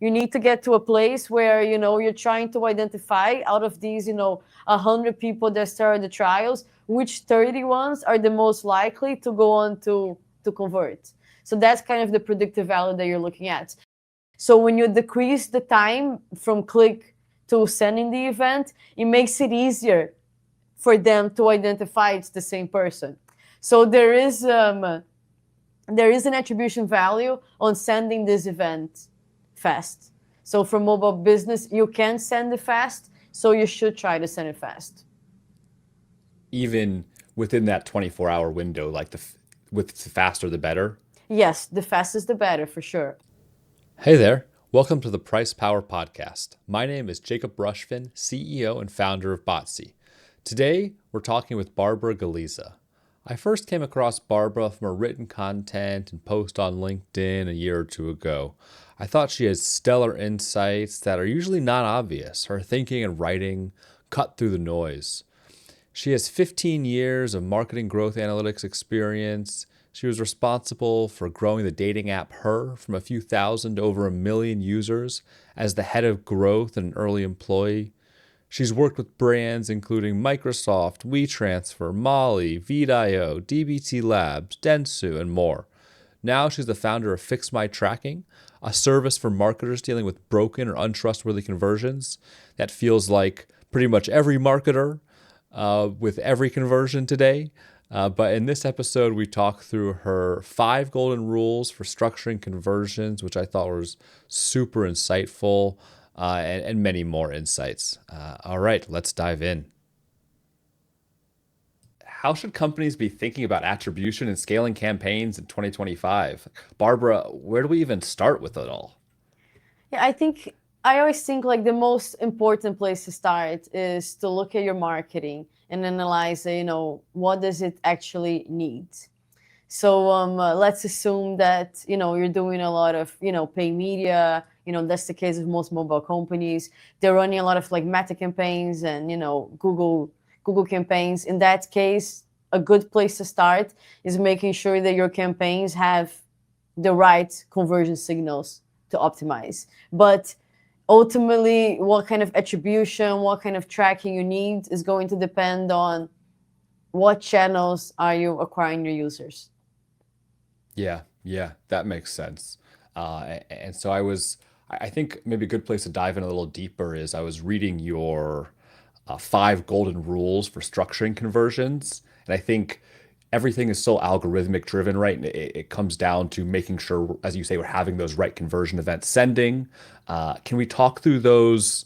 You need to get to a place where, you're trying to identify out of these, 100 people that started the trials, which 30 ones are the most likely to go on to convert. So that's kind of the predictive value that you're looking at. So when you decrease the time from click to sending the event, it makes it easier for them to identify it's the same person. So there is an attribution value on sending this event fast. So for mobile business, you can send it fast, so you should try to send it fast. Even within that 24-hour window, like with the faster the better? Yes, the faster the better, for sure. Hey there. Welcome to the Price Power Podcast. My name is Jacob Rushfin, CEO and founder of Botsy. Today, we're talking with Barbara Galiza. I first came across Barbara from her written content and post on LinkedIn a year or two ago. I thought she has stellar insights that are usually not obvious. Her thinking and writing cut through the noise. She has 15 years of marketing growth analytics experience. She was responsible for growing the dating app Her from a few thousand to over 1 million users as the head of growth and an early employee. She's worked with brands including Microsoft, WeTransfer, Mollie, Vidio, DBT Labs, Dentsu, and more. Now she's the founder of Fix My Tracking, a service for marketers dealing with broken or untrustworthy conversions that feels like pretty much every marketer with every conversion today. But in this episode, we talk through her 5 golden rules for structuring conversions, which I thought was super insightful, and many more insights. All right, let's dive in. How should companies be thinking about attribution and scaling campaigns in 2025? Barbara, where do we even start with it all? Yeah, I always think like the most important place to start is to look at your marketing and analyze, what does it actually need? So let's assume that, you're doing a lot of, pay media, that's the case of most mobile companies. They're running a lot of like Meta campaigns and, Google campaigns. In that case, a good place to start is making sure that your campaigns have the right conversion signals to optimize. But ultimately, what kind of attribution, what kind of tracking you need is going to depend on what channels are you acquiring your users. Yeah, that makes sense. And so I think maybe a good place to dive in a little deeper is I was reading your 5 golden rules for structuring conversions. And I think everything is so algorithmic driven, right? And it comes down to making sure, as you say, we're having those right conversion events sending. Can we talk through those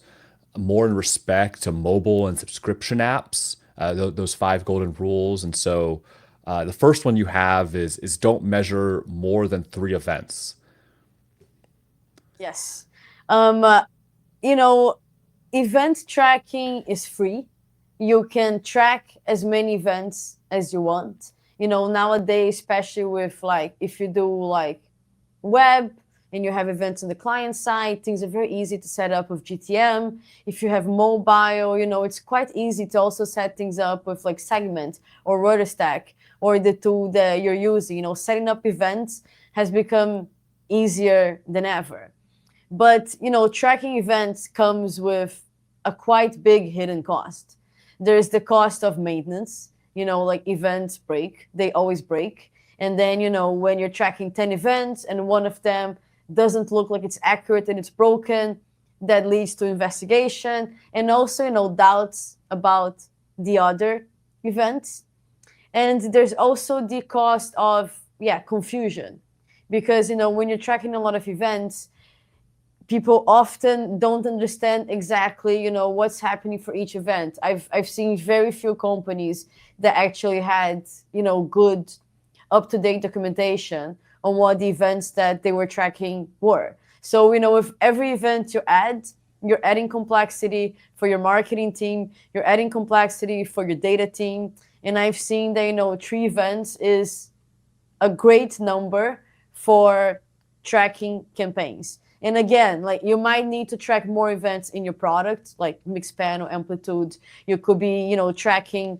more in respect to mobile and subscription apps, those 5 golden rules? And so the first one you have is don't measure more than 3 events. Yes. Event tracking is free. You can track as many events as you want. Nowadays, especially with like, if you do like web and you have events on the client side, things are very easy to set up with GTM. If you have mobile, it's quite easy to also set things up with like Segment or Rudderstack or the tool that you're using. Setting up events has become easier than ever. But, tracking events comes with a quite big hidden cost. There's the cost of maintenance, like events break, they always break. And then, when you're tracking 10 events and one of them doesn't look like it's accurate and it's broken, that leads to investigation and also, doubts about the other events. And there's also the cost of, confusion. Because, when you're tracking a lot of events, people often don't understand exactly, what's happening for each event. I've seen very few companies that actually had, good up-to-date documentation on what the events that they were tracking were. So, with every event you add, you're adding complexity for your marketing team, you're adding complexity for your data team. And I've seen that, 3 events is a great number for tracking campaigns. And again, like you might need to track more events in your product, like Mixpanel, Amplitude. You could be, tracking,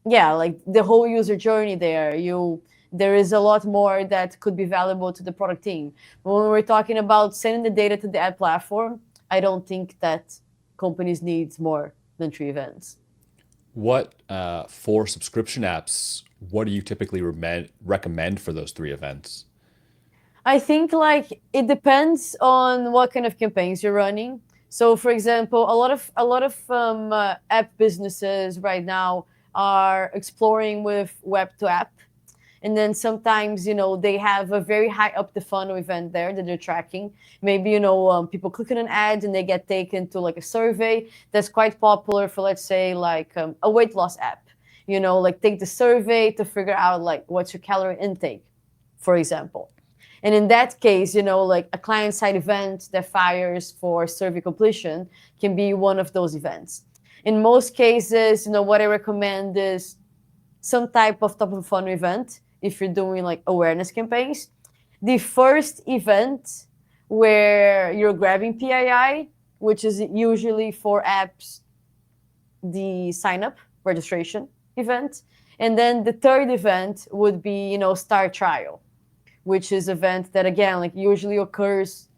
like the whole user journey there. You there is a lot more that could be valuable to the product team. But when we're talking about sending the data to the ad platform, I don't think that companies need more than 3 events. What for subscription apps, what do you typically recommend for those 3 events? I think like it depends on what kind of campaigns you're running. So, for example, a lot of app businesses right now are exploring with web to app, and then sometimes they have a very high up the funnel event there that they're tracking. Maybe people click on an ad and they get taken to like a survey that's quite popular for, let's say, like a weight loss app. Like take the survey to figure out like what's your calorie intake, for example. And in that case, like a client-side event that fires for survey completion can be one of those events. In most cases, what I recommend is some type of top of funnel event if you're doing like awareness campaigns. The first event where you're grabbing PII, which is usually for apps, the sign up registration event. And then the third event would be, start trial, which is event that again like usually occurs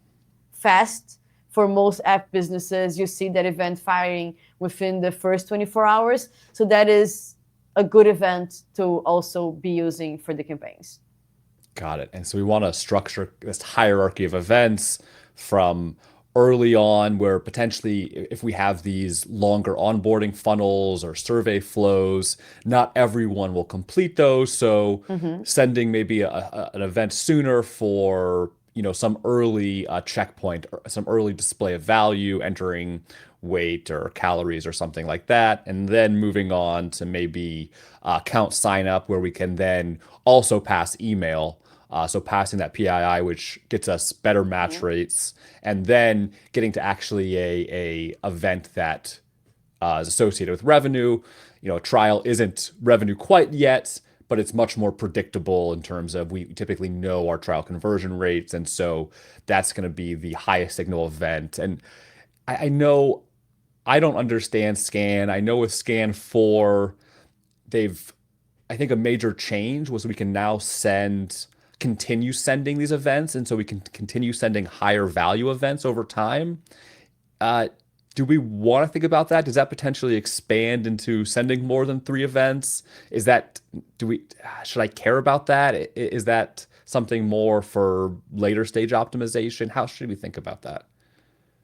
fast for most app businesses. You see that event firing within the first 24 hours. So that is a good event to also be using for the campaigns. Got it. And so we want to structure this hierarchy of events from early on, where potentially if we have these longer onboarding funnels or survey flows, not everyone will complete those. So sending maybe an event sooner for some early checkpoint or some early display of value, entering weight or calories or something like that, and then moving on to maybe account sign up, where we can then also pass email. So passing that PII, which gets us better match rates, and then getting to actually a event that is associated with revenue. A trial isn't revenue quite yet, but it's much more predictable in terms of we typically know our trial conversion rates, and so that's going to be the highest signal event. And I know I don't understand Scan. I know with Scan 4, I think a major change was we can now continue sending these events, and so we can continue sending higher value events over time. Do we want to think about that? Does that potentially expand into sending more than 3 events? Should I care about that? Is that something more for later stage optimization? How should we think about that?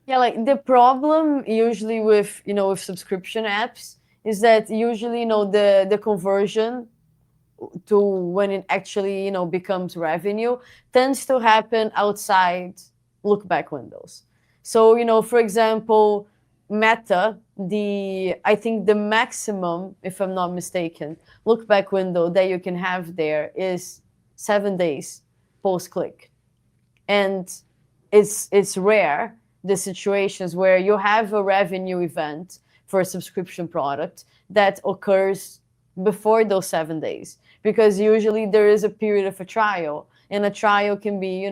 Yeah, like the problem usually with with subscription apps is that usually the conversion to when it actually becomes revenue tends to happen outside lookback windows. So for example, Meta, I think the maximum, if I'm not mistaken, lookback window that you can have there is 7 days post click, and it's rare the situations where you have a revenue event for a subscription product that occurs before those 7 days, because usually there is a period of a trial, and a trial can be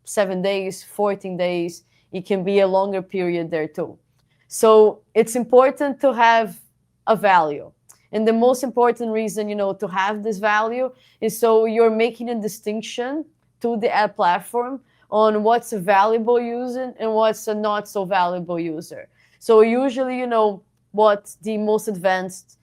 7 days, 14 days. It can be a longer period there too. So it's important to have a value, and the most important reason to have this value is so you're making a distinction to the ad platform on what's a valuable user and what's a not so valuable user. So usually what the most advanced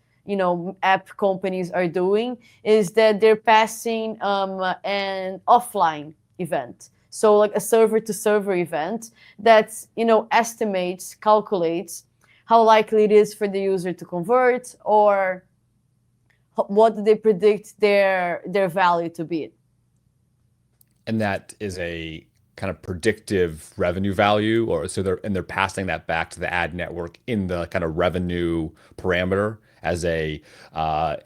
app companies are doing is that they're passing an offline event. So like a server to server event that estimates, calculates how likely it is for the user to convert, or what do they predict their value to be. And that is a kind of predictive revenue value, or so they're passing that back to the ad network in the kind of revenue parameter as and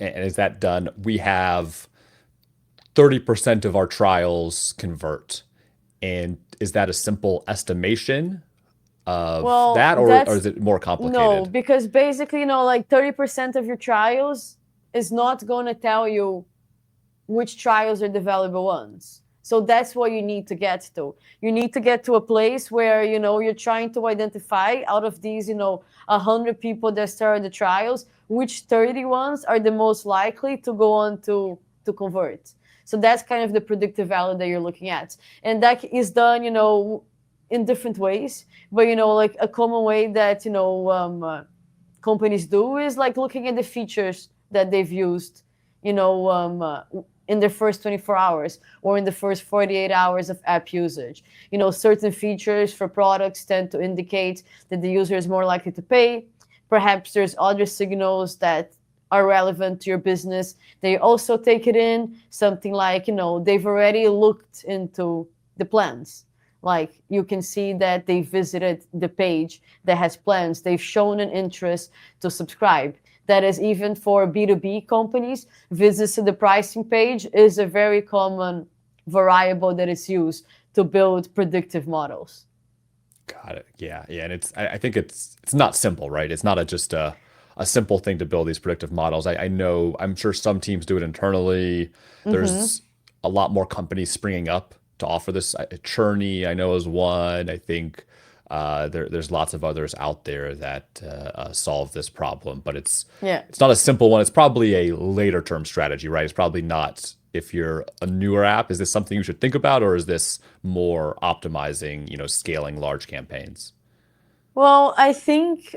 is that done? We have 30% of our trials convert. And is that a simple estimation of that, or is it more complicated? No, because basically, like 30% of your trials is not going to tell you which trials are the valuable ones. So that's what you need to get to. You need to get to a place where, you're trying to identify out of these, 100 people that started the trials, which 30 ones are the most likely to go on to to convert. So that's kind of the predictive value that you're looking at. And that is done, in different ways. But, like a common way that, companies do is like looking at the features that they've used, in the first 24 hours or in the first 48 hours of app usage. Certain features for products tend to indicate that the user is more likely to pay. Perhaps there's other signals that are relevant to your business. They also take it in, something like, they've already looked into the plans. Like you can see that they visited the page that has plans. They've shown an interest to subscribe. That is, even for B2B companies, visits to the pricing page is a very common variable that is used to build predictive models. Got it. Yeah. And I think it's not simple, right? It's not just a simple thing to build these predictive models. I know, I'm sure some teams do it internally. There's a lot more companies springing up to offer this. Churney, I know, is one. I think there's lots of others out there that solve this problem, but it's not a simple one. It's probably a later term strategy, right? It's probably not, if you're a newer app, is this something you should think about, or is this more optimizing, scaling large campaigns? Well, I think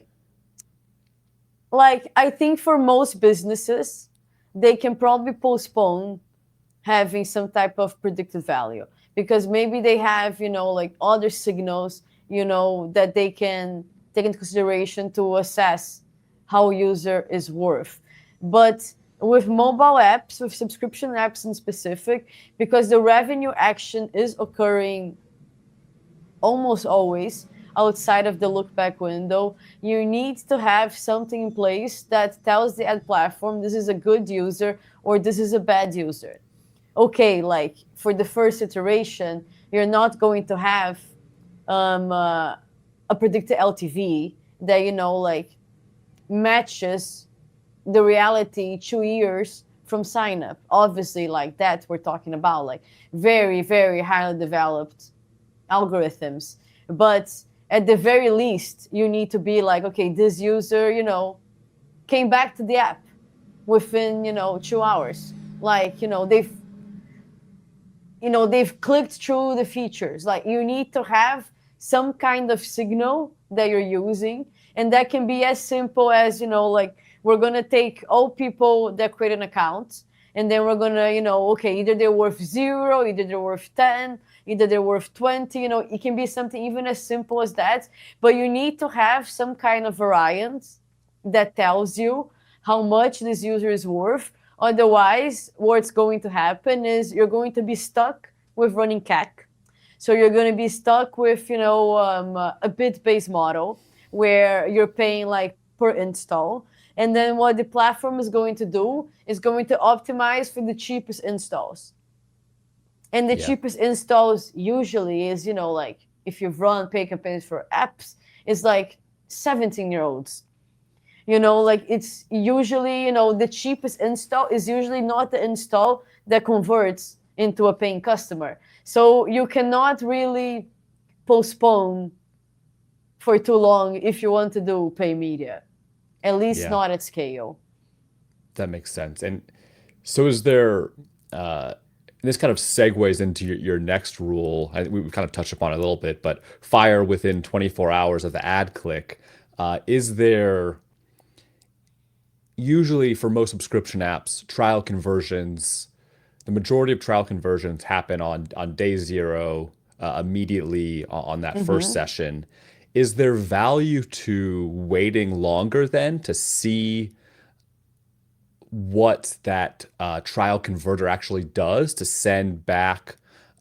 for most businesses, they can probably postpone having some type of predictive value, because maybe they have, like other signals, that they can take into consideration to assess how a user is worth. But with mobile apps, with subscription apps in specific, because the revenue action is occurring almost always outside of the lookback window, you need to have something in place that tells the ad platform this is a good user or this is a bad user. Okay, like for the first iteration, you're not going to have a predicted LTV that, like matches the reality 2 years from sign up. Obviously, like that, we're talking about like very, very highly developed algorithms. But at the very least, you need to be like, okay, this user, came back to the app within, 2 hours. Like, they've clicked through the features. Like you need to have some kind of signal that you're using. And that can be as simple as, like we're going to take all people that create an account, and then we're going to, okay, either they're worth 0, either they're worth 10, either they're worth 20, it can be something even as simple as that. But you need to have some kind of variant that tells you how much this user is worth. Otherwise, what's going to happen is you're going to be stuck with running CAC. So you're going to be stuck with, a bid-based model where you're paying like per install. And then what the platform is going to do is going to optimize for the cheapest installs. And the cheapest installs usually is, like if you've run paid campaigns for apps, is like 17-year-olds. Like it's usually, the cheapest install is usually not the install that converts into a paying customer. So you cannot really postpone for too long if you want to do pay media, at least not at scale. That makes sense. And so is there, this kind of segues into your next rule. We kind of touched upon it a little bit, but fire within 24 hours of the ad click. Is there, usually for most subscription apps, trial conversions, the majority of trial conversions happen on day 0, immediately on that first session. Is there value to waiting longer then to see what that trial converter actually does, to send back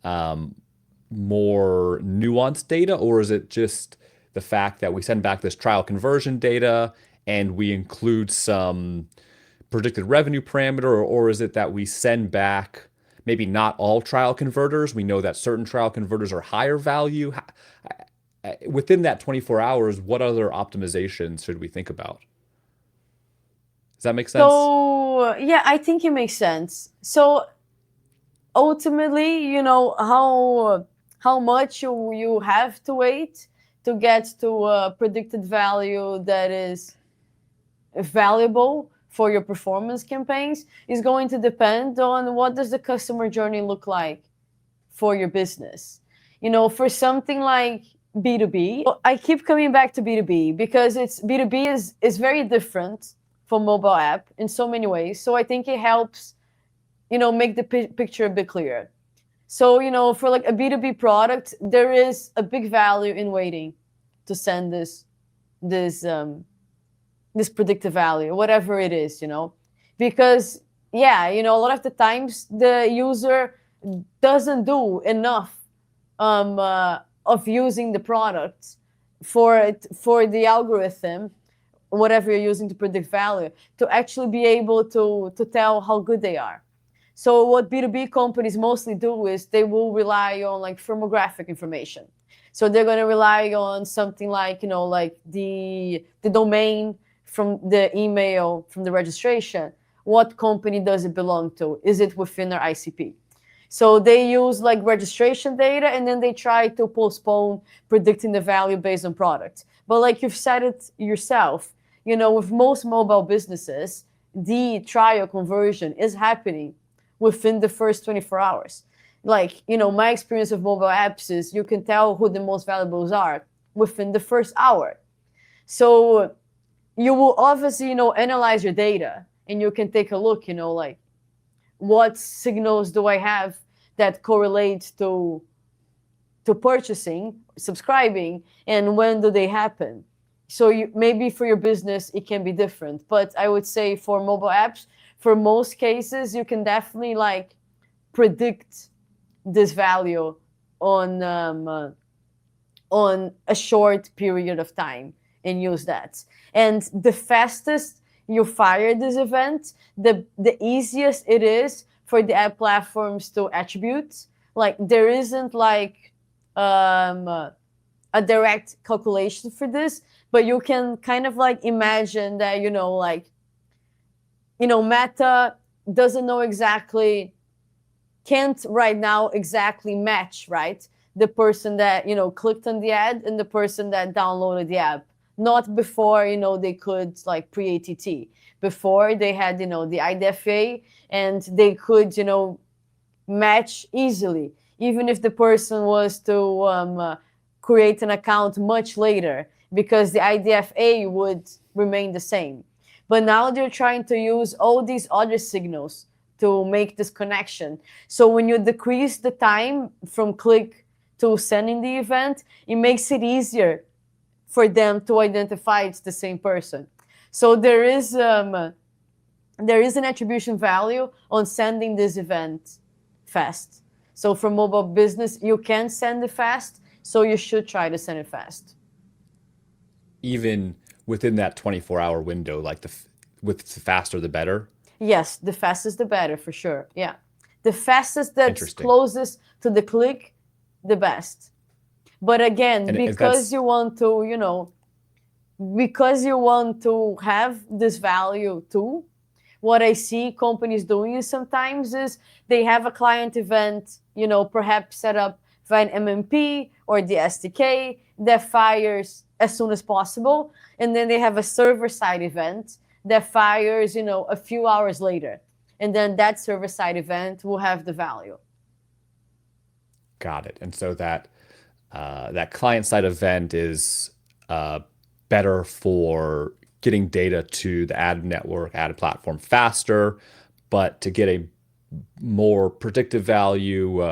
more nuanced data? Or is it just the fact that we send back this trial conversion data and we include some predicted revenue parameter, or is it that we send back maybe not all trial converters? We know that certain trial converters are higher value. Within that 24 hours, what other optimizations should we think about? Does that make sense? So, yeah, I think it makes sense. So ultimately, how much you have to wait to get to a predicted value that is valuable for your performance campaigns is going to depend on what does the customer journey look like for your business. For something like B2B, I keep coming back to B2B because B2B is very different from mobile app in so many ways. So I think it helps, make the picture a bit clearer. So, for like a B2B product, there is a big value in waiting to send this predictive value, whatever it is, because a lot of the times the user doesn't do enough of using the product for the algorithm, whatever you're using to predict value, to actually be able to tell how good they are. So what B2B companies mostly do is they will rely on like firmographic information. So they're going to rely on something like, like the domain from the email, from the registration. What company does it belong to? Is it within their ICP? So they use like registration data, and then they try to postpone predicting the value based on product. But like you've said it yourself, with most mobile businesses, the trial conversion is happening within the first 24 hours. Like, my experience of mobile apps is you can tell who the most valuables are within the first hour. So you will obviously, analyze your data, and you can take a look, like what signals do I have that correlate to purchasing, subscribing, and when do they happen? So maybe for your business, it can be different. But I would say for mobile apps, for most cases, you can definitely like predict this value on a short period of time and use that. And the fastest you fire this event, the easiest it is for the app platforms to attribute. Like there isn't like a direct calculation for this, but you can kind of like imagine that, Meta doesn't know exactly, can't right now exactly match, right? The person that, clicked on the ad and the person that downloaded the app. Not before, they could like pre-ATT. Before they had, the IDFA, and they could, match easily, even if the person was to create an account much later, because the IDFA would remain the same. But now they're trying to use all these other signals to make this connection. So when you decrease the time from click to sending the event, it makes it easier for them to identify it's the same person. So there is an attribution value on sending this event fast. So for mobile business, you can send it fast, so you should try to send it fast. Even within that 24-hour window, like the faster the better? Yes, the fastest the better, for sure. Yeah. The fastest that's closest to the click, the best. But again, because you want to, because you want to have this value too, what I see companies doing is sometimes is they have a client event, perhaps set up via an MMP or the SDK that fires as soon as possible. And then they have a server-side event that fires, a few hours later. And then that server-side event will have the value. Got it. And so that client-side event is better for getting data to the ad network, ad platform faster, but to get a more predictive value,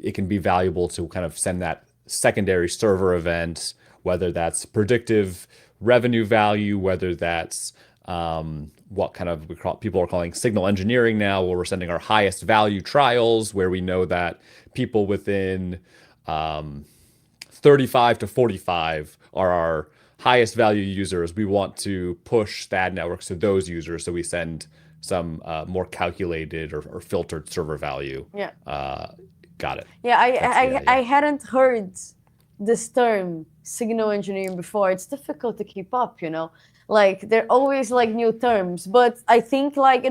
it can be valuable to kind of send that secondary server event, whether that's predictive revenue value, whether that's what kind of people are calling signal engineering now, where we're sending our highest value trials, where we know that people within 35 to 45 are our highest value users. We want to push the ad networks to those users, so we send some more calculated or filtered server value. Yeah. Got it. Yeah, I hadn't heard this term signal engineering before. It's difficult to keep up, like there are always like new terms, but I think like,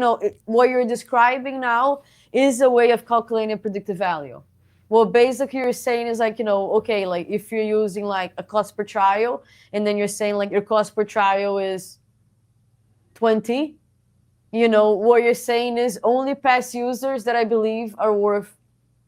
what you're describing now is a way of calculating predictive value. What basically you're saying is like, okay, like if you're using like a cost per trial, and then you're saying like your cost per trial is 20, you know, what you're saying is only pass users that I believe are worth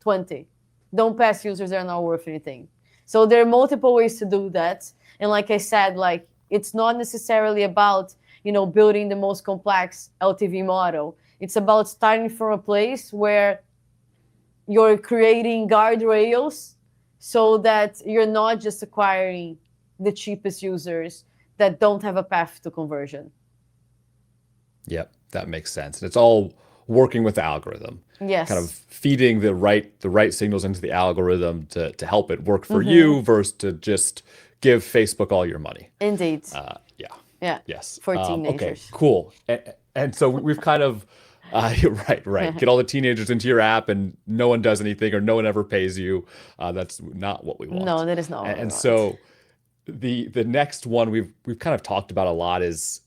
20. Don't pass users that are not worth anything. So there are multiple ways to do that. And like I said, like it's not necessarily about, you know, building the most complex LTV model. It's about starting from a place where you're creating guardrails so that you're not just acquiring the cheapest users that don't have a path to conversion. Yep, that makes sense. And it's all working with the algorithm. Yes. Kind of feeding the right signals into the algorithm to help it work for you versus to just give Facebook all your money. Indeed. Yeah. Yeah. Yes. For teenagers. Okay, cool. And so we've kind of, right. Get all the teenagers into your app and no one does anything or no one ever pays you. That's not what we want. No, that is not what we want. So the next one we've kind of talked about a lot is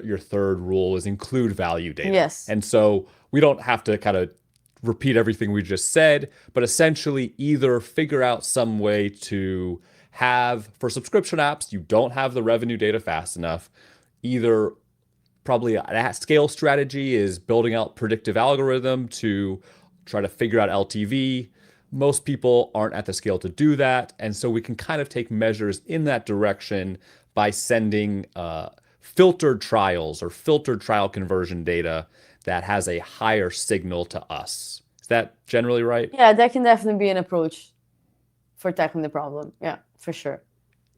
your third rule is include value data. Yes. And so we don't have to kind of repeat everything we just said, but essentially either figure out some way to have, for subscription apps, you don't have the revenue data fast enough. Either probably an at-scale strategy is building out predictive algorithm to try to figure out LTV. Most people aren't at the scale to do that. And so we can kind of take measures in that direction by sending filtered trials or filtered trial conversion data that has a higher signal to us. Is that generally right? Yeah, that can definitely be an approach for tackling the problem. Yeah, for sure.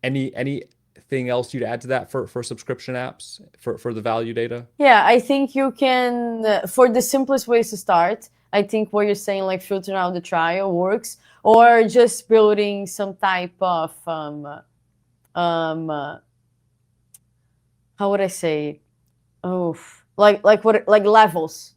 Anything else you'd add to that for subscription apps for the value data? Yeah, I think you can, for the simplest ways to start, I think what you're saying, like filtering out the trial works, or just building some type of, how would I say? Oh, like levels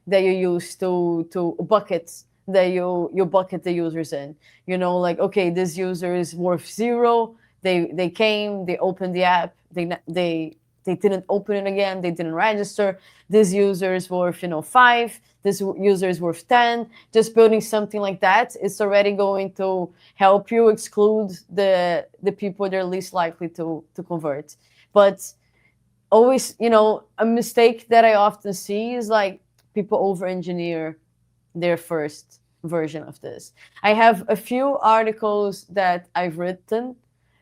that you use to buckets that you bucket the users in. You know, like, okay, this user is worth 0. They came, they opened the app, they didn't open it again, they didn't register. This user is worth, 5. This user is worth 10. Just building something like that is already going to help you exclude the people that are least likely to convert. But always, a mistake that I often see is like people over-engineer their first version of this. I have a few articles that I've written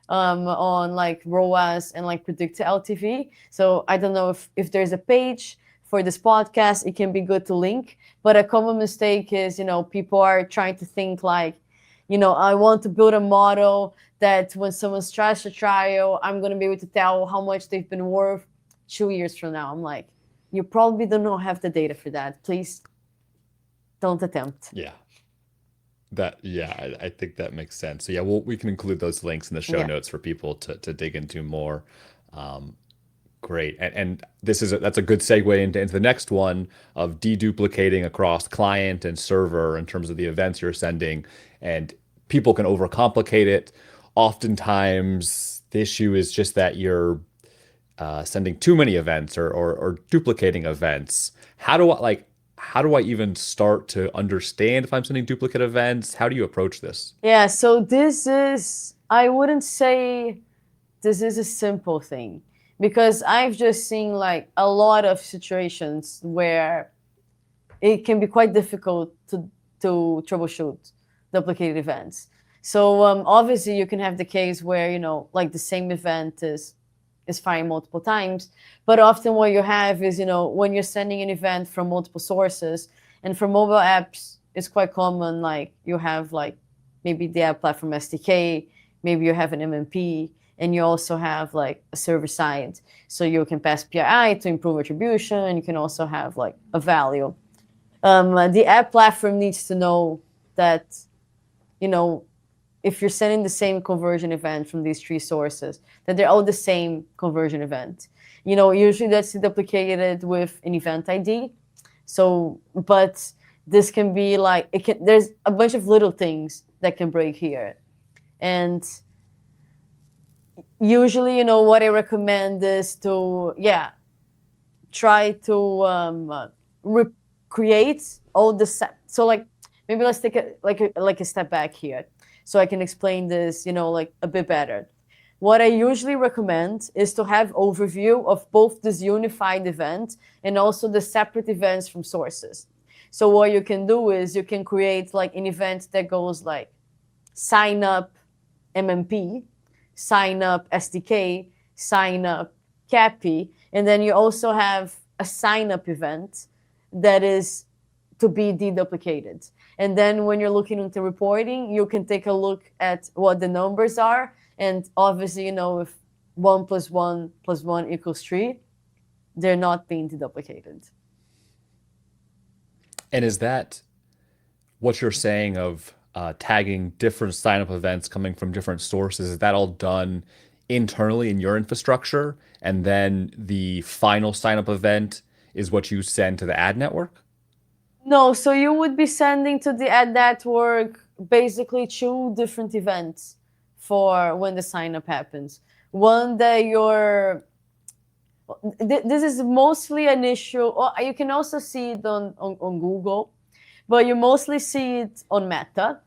on like ROAS and like predictive LTV. So I don't know if there's a page for this podcast, it can be good to link. But a common mistake is, people are trying to think like, I want to build a model that when someone tries to trial, I'm going to be able to tell how much they've been worth 2 years from now. I'm like, you probably do not have the data for that. Please don't attempt. Yeah. I think that makes sense. So yeah, we can include those links in the show notes for people to dig into more. Great. And that's a good segue into the next one of deduplicating across client and server in terms of the events you're sending. And people can overcomplicate it. Oftentimes the issue is just that you're sending too many events or duplicating events. How do I even start to understand if I'm sending duplicate events? How do you approach this? Yeah, so I wouldn't say this is a simple thing, because I've just seen like a lot of situations where it can be quite difficult to troubleshoot duplicated events. So obviously you can have the case where, like the same event is firing multiple times. But often what you have is, when you're sending an event from multiple sources, and for mobile apps, it's quite common, like you have like maybe the app platform SDK, maybe you have an MMP, and you also have like a server side. So you can pass PII to improve attribution, and you can also have like a value. The app platform needs to know that, if you're sending the same conversion event from these 3 sources, that they're all the same conversion event. Usually that's duplicated with an event ID. So, but this can be like, there's a bunch of little things that can break here. And usually, what I recommend is to, try to recreate all the so like, maybe let's take a step back here, so I can explain this, like a bit better. what I usually recommend is to have overview of both this unified event and also the separate events from sources. So what you can do is you can create like an event that goes like sign up MMP, sign up SDK, sign up CAPI, and then you also have a sign up event that is to be deduplicated. And then when you're looking into reporting, you can take a look at what the numbers are. And obviously, if 1 + 1 + 1 = 3, they're not being deduplicated. And is that what you're saying of tagging different signup events coming from different sources? Is that all done internally in your infrastructure? And then the final signup event is what you send to the ad network? No, so you would be sending to the ad network basically 2 different events for when the sign up happens. One that this is mostly an issue, or you can also see it on Google, but you mostly see it on Meta.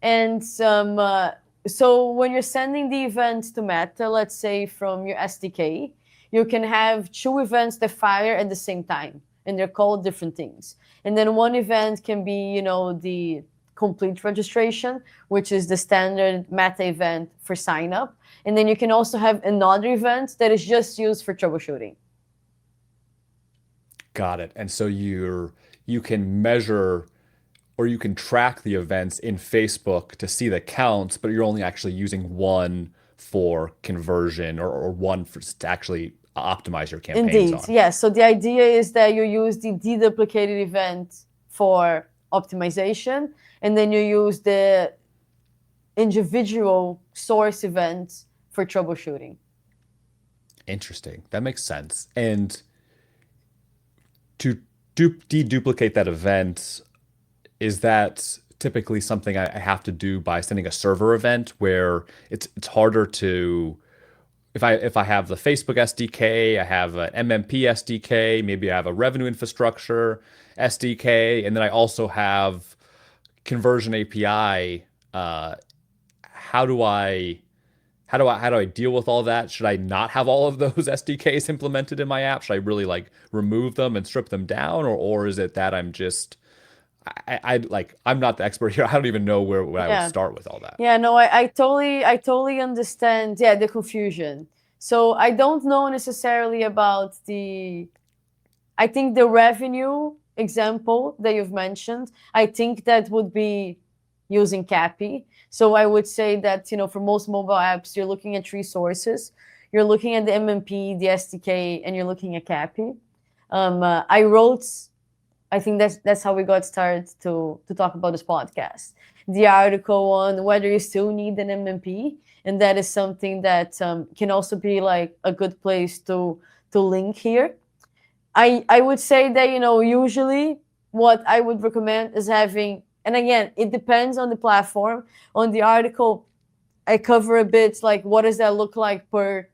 And so when you're sending the event to Meta, let's say from your SDK, you can have 2 events that fire at the same time, and they're called different things. And then one event can be, the complete registration, which is the standard Meta event for sign up. And then you can also have another event that is just used for troubleshooting. Got it. And so you can measure or you can track the events in Facebook to see the counts, but you're only actually using one for conversion or one to actually optimize your campaigns Indeed, on. yes. So the idea is that you use the deduplicated event for optimization, and then you use the individual source events for troubleshooting. Interesting. That makes sense. And to deduplicate that event, is that typically something I have to do by sending a server event where it's harder to, if I have the Facebook SDK, I have an MMP SDK, maybe I have a revenue infrastructure SDK, and then I also have conversion API. How do I deal with all that? Should I not have all of those SDKs implemented in my app? Should I really like remove them and strip them down, or is it that I'm just I'm not the expert here. I don't even know where I would start with all that. Yeah, no, I totally understand. Yeah, the confusion. So I don't know necessarily about I think the revenue example that you've mentioned, I think that would be using CAPI. So I would say that, for most mobile apps, you're looking at 3 sources. You're looking at the MMP, the SDK, and you're looking at CAPI. I think that's how we got started to talk about this podcast. The article on whether you still need an MMP, and that is something that can also be like a good place to link here. I would say that, usually what I would recommend is having, and again, it depends on the platform. On the article, I cover a bit like what does that look like per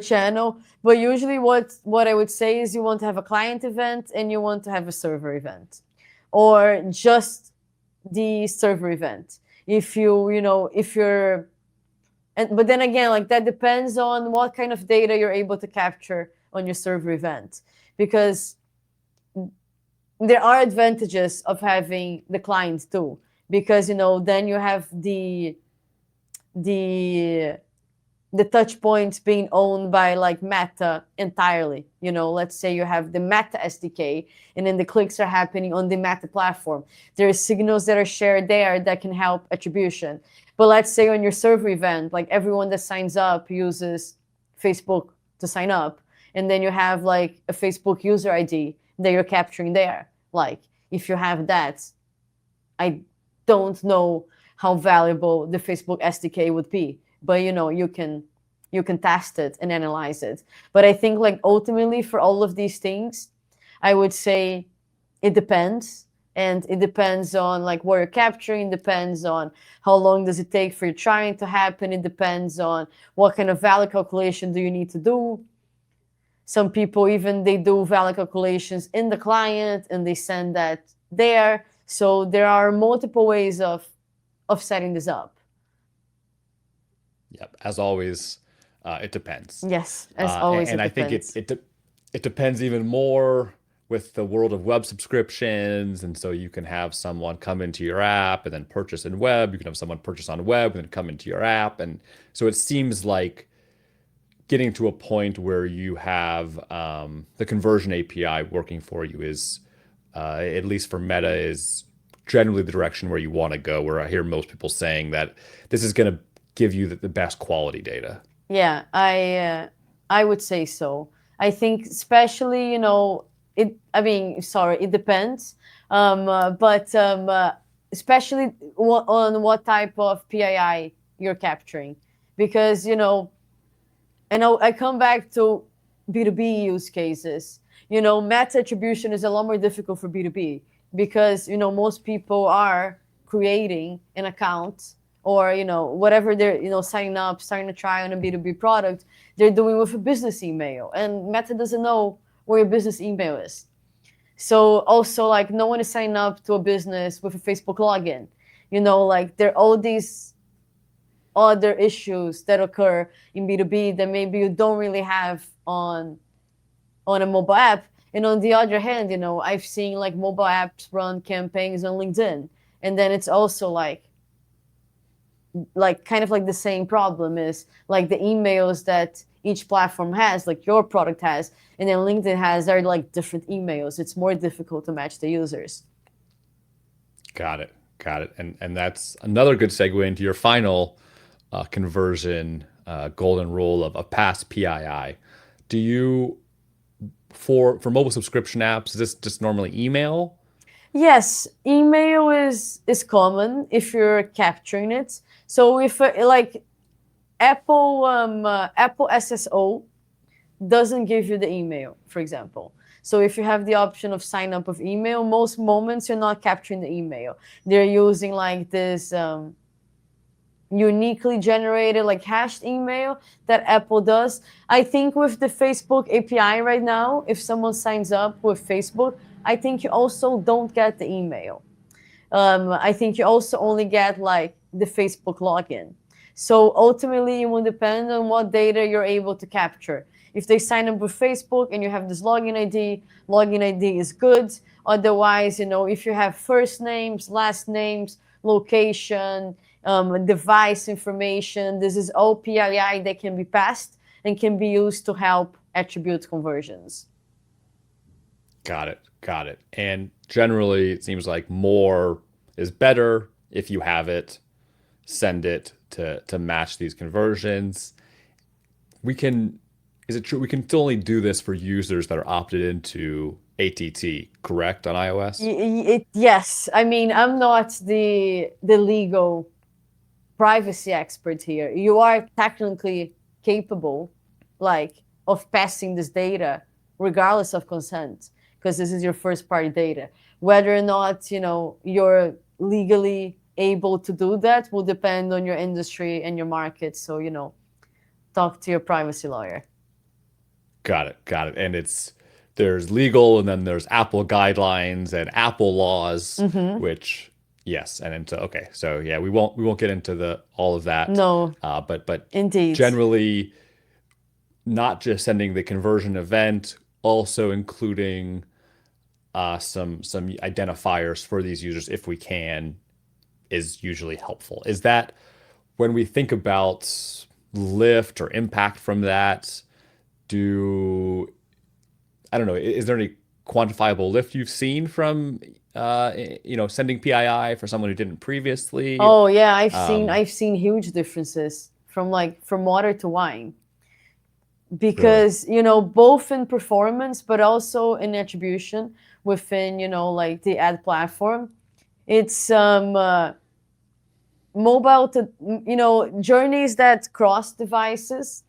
channel. But usually what I would say is you want to have a client event and you want to have a server event, or just the server event. But then again, like that depends on what kind of data you're able to capture on your server event, because there are advantages of having the client too, because then you have the touch points being owned by like Meta entirely. Let's say you have the Meta SDK, and then the clicks are happening on the Meta platform. There are signals that are shared there that can help attribution. But let's say on your server event, like everyone that signs up uses Facebook to sign up, and then you have like a Facebook user ID that you're capturing there. Like if you have that, I don't know how valuable the Facebook SDK would be. But you can test it and analyze it. But I think like ultimately for all of these things, I would say it depends. And it depends on like what you're capturing, depends on how long does it take for your trying to happen. It depends on what kind of value calculation do you need to do. Some people they do value calculations in the client and they send that there. So there are multiple ways of setting this up. Yep. As always, it depends. Yes, as always, And it I think depends. it depends even more with the world of web subscriptions. And so you can have someone come into your app and then purchase in web. You can have someone purchase on web and then come into your app. And so it seems like getting to a point where you have the conversion API working for you is, at least for Meta, is generally the direction where you want to go. Where I hear most people saying that this is going to give you the best quality data. Yeah, I would say so. I think especially, it. I mean, sorry, it depends. But especially on what type of PII you're capturing, because and I come back to B2B use cases. Meta attribution is a lot more difficult for B2B because, most people are creating an account or, whatever they're, signing up, starting to try on a B2B product, they're doing with a business email. And Meta doesn't know where your business email is. So also, like, no one is signing up to a business with a Facebook login. Like, there are all these other issues that occur in B2B that maybe you don't really have on a mobile app. And on the other hand, I've seen like mobile apps run campaigns on LinkedIn. And then it's also like kind of like the same problem is like the emails that each platform has, like your product has, and then LinkedIn has are like different emails. It's more difficult to match the users. Got it. Got it. And that's another good segue into your final conversion golden rule of a past PII. Do you, for mobile subscription apps, is this just normally email? Yes, email is common if you're capturing it. So if like Apple SSO doesn't give you the email, for example. So if you have the option of sign up with email, most moments you're not capturing the email. They're using like this uniquely generated like hashed email that Apple does. I think with the Facebook API right now, if someone signs up with Facebook, I think you also don't get the email. I think you also only get like the Facebook login. So ultimately, it will depend on what data you're able to capture. If they sign up with Facebook and you have this login ID is good. Otherwise, if you have first names, last names, location, device information, this is all PII that can be passed and can be used to help attribute conversions. Got it. Got it. And generally, it seems like more is better. If you have it, send it to match these conversions. Is it true? We can still only do this for users that are opted into ATT, correct, on iOS? Yes. I mean, I'm not the legal privacy expert here. You are technically capable, like, of passing this data regardless of consent, because this is your first party data. Whether or not, you're legally able to do that will depend on your industry and your market. So, talk to your privacy lawyer. Got it. Got it. And there's legal and then there's Apple guidelines and Apple laws, which yes. And then okay. So yeah, we won't get into all of that. No. But Indeed. generally not just sending the conversion event, also including some identifiers for these users if we can is usually helpful. Is that when we think about lift or impact from that, I don't know, is there any quantifiable lift you've seen from sending PII for someone who didn't previously? Oh yeah, I've seen huge differences from water to wine. Because both in performance but also in attribution within like the ad platform, it's mobile to journeys that cross devices,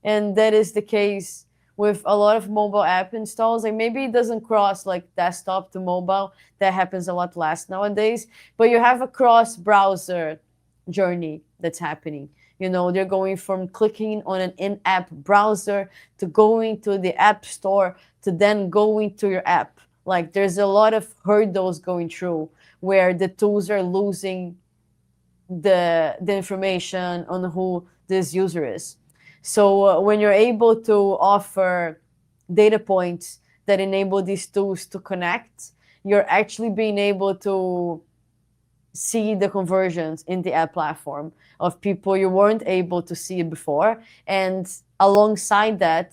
and that is the case with a lot of mobile app installs. Like maybe it doesn't cross like desktop to mobile, that happens a lot less nowadays, but you have a cross browser journey that's happening. They're going from clicking on an in-app browser to going to the app store to then going to your app. Like there's a lot of hurdles going through where the tools are losing the information on who this user is. So when you're able to offer data points that enable these tools to connect, you're actually being able to see the conversions in the ad platform of people you weren't able to see before. And alongside that,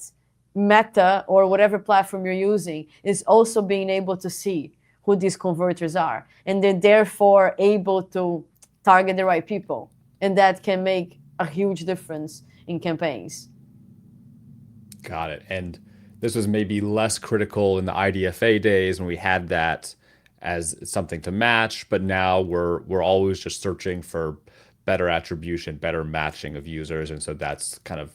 Meta or whatever platform you're using is also being able to see who these converters are. And they're therefore able to target the right people. And that can make a huge difference in campaigns. Got it. And this was maybe less critical in the IDFA days when we had that as something to match, but now we're always just searching for better attribution, better matching of users, and so that's kind of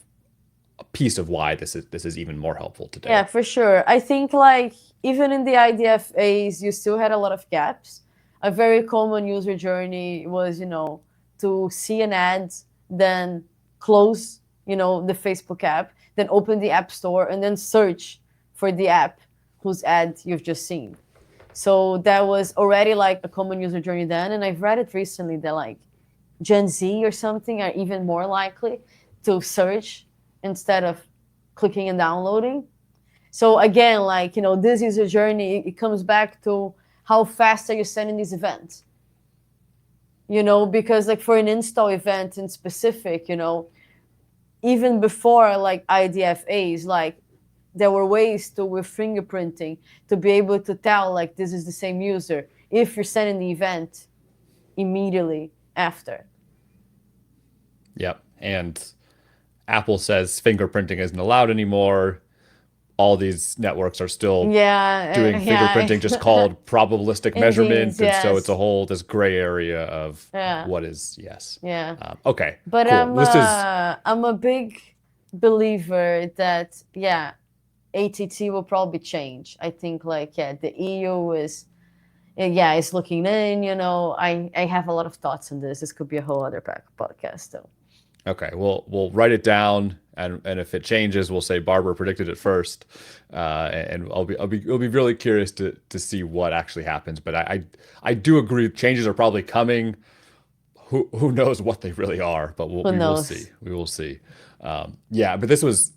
a piece of why this is even more helpful today. Yeah, for sure. I think like even in the IDFAs, you still had a lot of gaps. A very common user journey was, to see an ad, then close, the Facebook app, then open the app store and then search for the app whose ad you've just seen. So that was already like a common user journey then. And I've read it recently that like Gen Z or something are even more likely to search instead of clicking and downloading. So again, like, this user journey, it comes back to how fast are you sending these events? Because like for an install event in specific, even before like IDFAs, like there were ways to, with fingerprinting, to be able to tell like this is the same user if you're sending the event immediately after. Yep. And Apple says fingerprinting isn't allowed anymore. All these networks are still doing fingerprinting, just called probabilistic measurement. And so it's a whole this gray area of what is yes. Yeah. Okay. But cool. I'm a big believer that ATT will probably change. I think like the EU is looking in. I have a lot of thoughts on this. This could be a whole other podcast though. Okay, we'll write it down, and if it changes, we'll say Barbara predicted it first, and I'll be really curious to see what actually happens. But I do agree changes are probably coming. Who knows what they really are? But we will see. We will see. But this was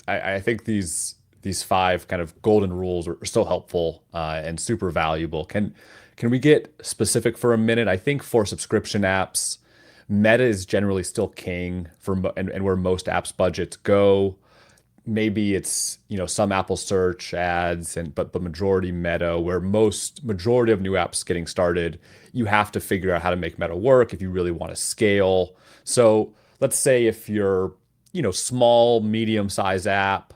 I think these 5 kind of golden rules are so helpful and super valuable. Can we get specific for a minute? I think for subscription apps, Meta is generally still king and where most apps budgets go. Maybe it's some Apple search ads but majority Meta, where majority of new apps getting started, you have to figure out how to make Meta work if you really want to scale. So let's say if you're small, medium-sized app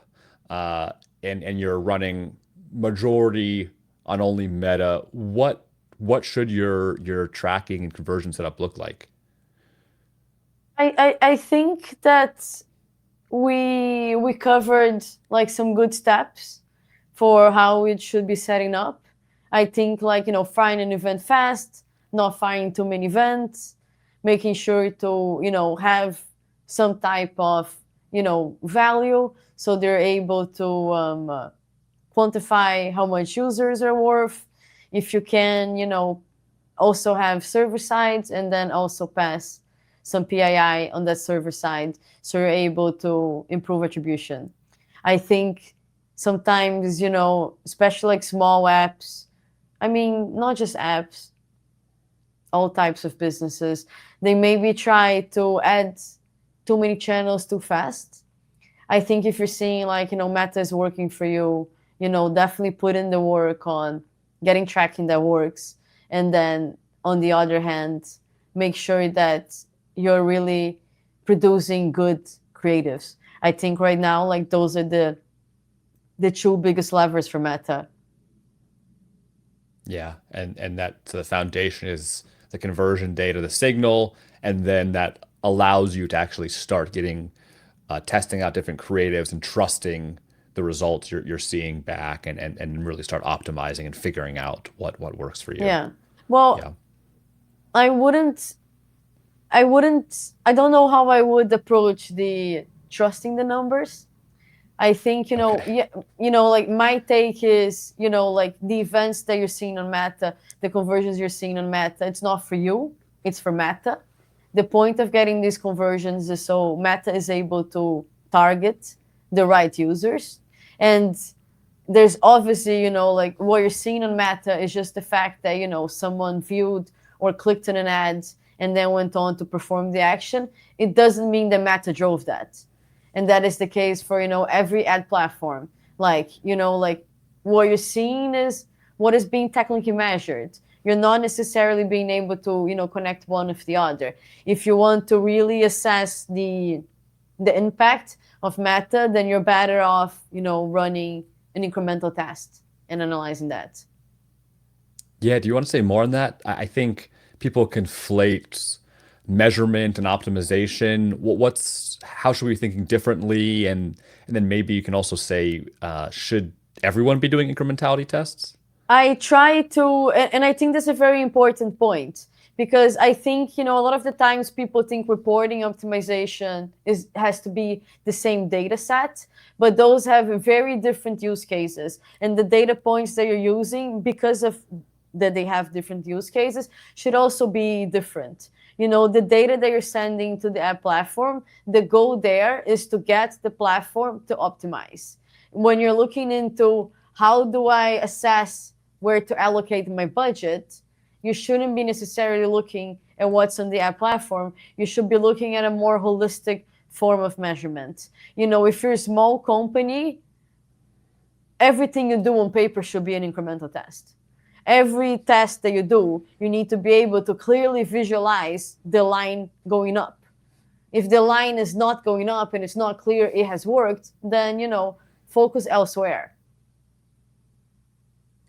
and you're running majority on only Meta, what should your tracking and conversion setup look like? I think that we covered like some good steps for how it should be setting up. I think like, find an event fast, not finding too many events, making sure to, have some type of, value so they're able to quantify how much users are worth. If you can, also have server sides and then also pass some PII on that server side, so you're able to improve attribution. I think sometimes, especially like small apps, not just apps, all types of businesses, they maybe try to add too many channels too fast. I think if you're seeing like, Meta is working for you, definitely put in the work on getting tracking that works. And then on the other hand, make sure that you're really producing good creatives. I think right now, like those are the 2 biggest levers for Meta. Yeah, and that the foundation is the conversion data, the signal, and then that allows you to actually start getting testing out different creatives and trusting the results you're seeing back and really start optimizing and figuring out what works for you. Yeah. Well, I don't know how I would approach the trusting the numbers. I think, like my take is, like the events that you're seeing on Meta, the conversions you're seeing on Meta, it's not for you, it's for Meta. The point of getting these conversions is so Meta is able to target the right users. And there's obviously, like what you're seeing on Meta is just the fact that, someone viewed or clicked on an ad and then went on to perform the action. It doesn't mean that Meta drove that. And that is the case for, every ad platform. Like, what you're seeing is what is being technically measured. You're not necessarily being able to, connect one with the other. If you want to really assess the impact of Meta, then you're better off, running an incremental test and analyzing that. Yeah, do you want to say more on that? I think people conflate measurement and optimization. How should we be thinking differently? And then maybe you can also say, should everyone be doing incrementality tests? I try to, and I think that's a very important point, because I think, a lot of the times people think reporting optimization has to be the same data set, but those have very different use cases. And the data points that you're using, because of that they have different use cases, should also be different. The data that you're sending to the ad platform, the goal there is to get the platform to optimize. When you're looking into how do I assess where to allocate my budget, you shouldn't be necessarily looking at what's on the ad platform. You should be looking at a more holistic form of measurement. If you're a small company, everything you do on paper should be an incremental test. Every test that you do, you need to be able to clearly visualize the line going up. If the line is not going up and it's not clear it has worked, then, focus elsewhere.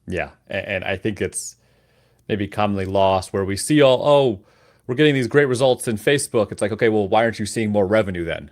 Yeah, and I think it's maybe commonly lost where we see we're getting these great results in Facebook. It's like, okay, well, why aren't you seeing more revenue then?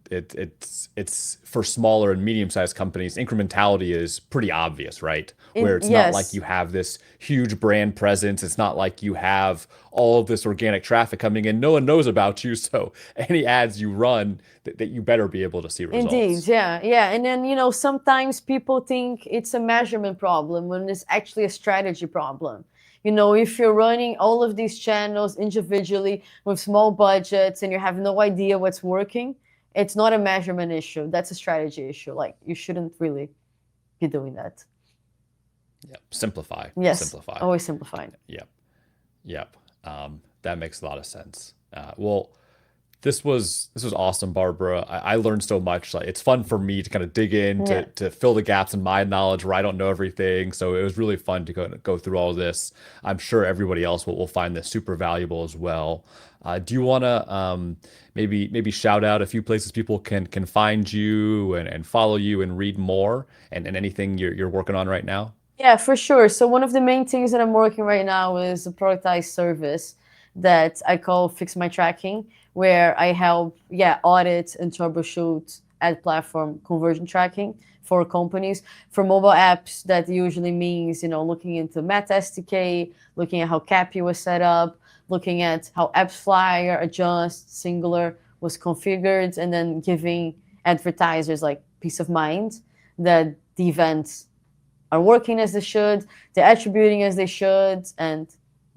It's for smaller and medium-sized companies, incrementality is pretty obvious, right? Where it's not like you have this huge brand presence. It's not like you have all of this organic traffic coming in. No one knows about you. So any ads you run, that you better be able to see results. Indeed, yeah. And then, sometimes people think it's a measurement problem when it's actually a strategy problem. If you're running all of these channels individually with small budgets and you have no idea what's working, it's not a measurement issue. That's a strategy issue. Like, you shouldn't really be doing that. Yep. Simplify. Yes. Simplify. Always simplifying. Yep. That makes a lot of sense. Well, this was awesome, Barbara. I learned so much. Like, it's fun for me to kind of dig in to fill the gaps in my knowledge where I don't know everything. So it was really fun to go through all of this. I'm sure everybody else will find this super valuable as well. Do you want to maybe shout out a few places people can find you and follow you and read more and anything you're working on right now? Yeah, for sure. So one of the main things that I'm working right now is a productized service that I call Fix My Tracking, where I help, audit and troubleshoot ad platform conversion tracking for companies. For mobile apps, that usually means, looking into Meta SDK, looking at how CAPI was set up, looking at how AppsFlyer, Adjust, Singular was configured, and then giving advertisers like peace of mind that the events are working as they should, they're attributing as they should, and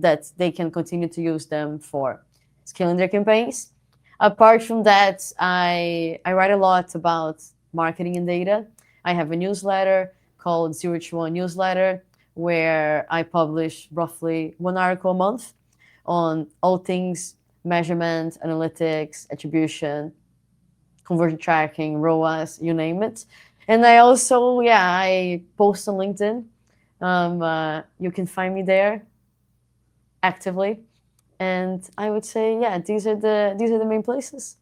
that they can continue to use them for scaling their campaigns. Apart from that, I write a lot about marketing and data. I have a newsletter called 0-1 Newsletter, where I publish roughly one article a month on all things measurement, analytics, attribution, conversion tracking, ROAS, you name it. And I also, I post on LinkedIn. You can find me there actively. And I would say, these are the main places.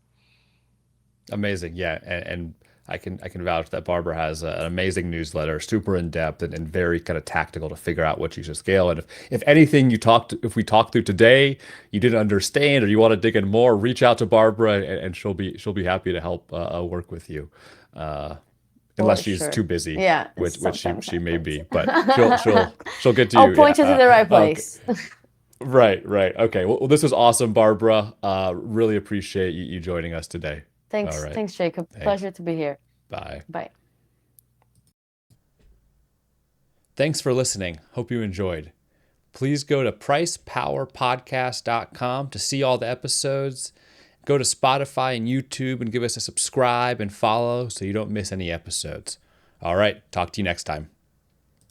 Amazing. Yeah. And I can vouch that Barbara has an amazing newsletter, super in depth and very kind of tactical to figure out what you should scale. And if anything if we talked through today, you didn't understand or you want to dig in more, reach out to Barbara and she'll be happy to help work with you. Unless she's too busy, which she may be, but she'll get to you. I'll point you to the right place. Okay. Right. Okay. Well, this was awesome, Barbara. Really appreciate you joining us today. Thanks. Right. Thanks, Jacob. Thanks. Pleasure to be here. Bye. Bye. Thanks for listening. Hope you enjoyed. Please go to pricepowerpodcast.com to see all the episodes. Go to Spotify and YouTube and give us a subscribe and follow so you don't miss any episodes. All right, talk to you next time.